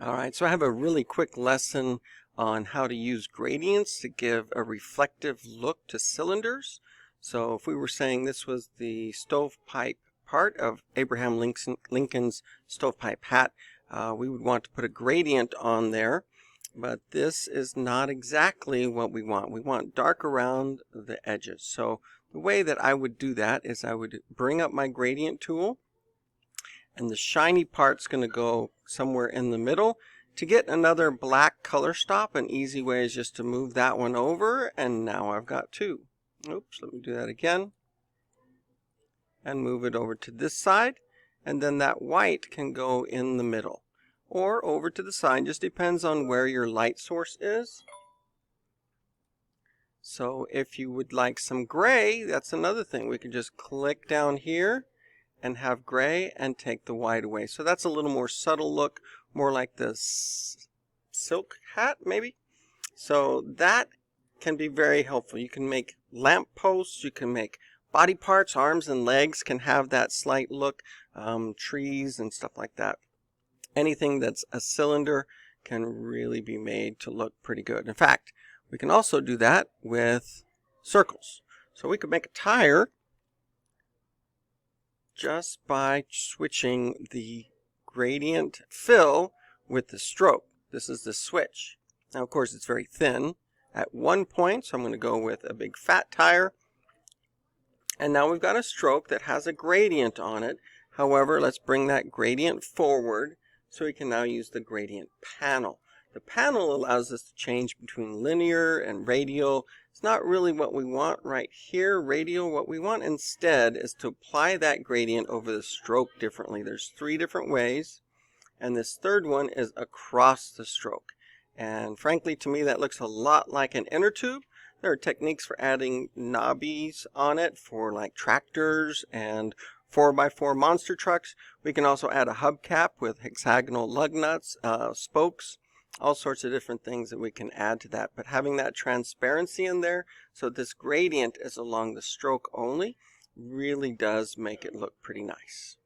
Alright, so I have a really quick lesson on how to use gradients to give a reflective look to cylinders. So if we were saying this was the stovepipe part of Abraham Lincoln's stovepipe hat, we would want to put a gradient on there, but this is not exactly what we want. We want dark around the edges. So the way that I would do that is I would bring up my gradient tool, and the shiny part's going to go somewhere in the middle. To get another black color stop, an easy way is just to move that one over, and now I've got two. Oops, let me do that again. And move it over to this side, and then that white can go in the middle. Or over to the side, just depends on where your light source is. So if you would like some gray, that's another thing. We can just click down here and have gray and take the white away. So that's a little more subtle look, more like the silk hat maybe. So that can be very helpful. You can make lamp posts, you can make body parts, arms and legs can have that slight look, trees and stuff like that. Anything that's a cylinder can really be made to look pretty good. In fact, we can also do that with circles. So we could make a tire just by switching the gradient fill with the stroke. This is the switch. Now, of course, it's very thin at one point, so I'm going to go with a big fat tire. And now we've got a stroke that has a gradient on it. However, let's bring that gradient forward so we can now use the gradient panel. The panel allows us to change between linear and radial. It's not really what we want right here, radial. What we want instead is to apply that gradient over the stroke differently. There's 3 different ways, and this third one is across the stroke. And frankly, to me, that looks a lot like an inner tube. There are techniques for adding knobbies on it for like tractors and 4x4 monster trucks. We can also add a hubcap with hexagonal lug nuts, spokes, all sorts of different things that we can add to that. But having that transparency in there, so this gradient is along the stroke only, really does make it look pretty nice.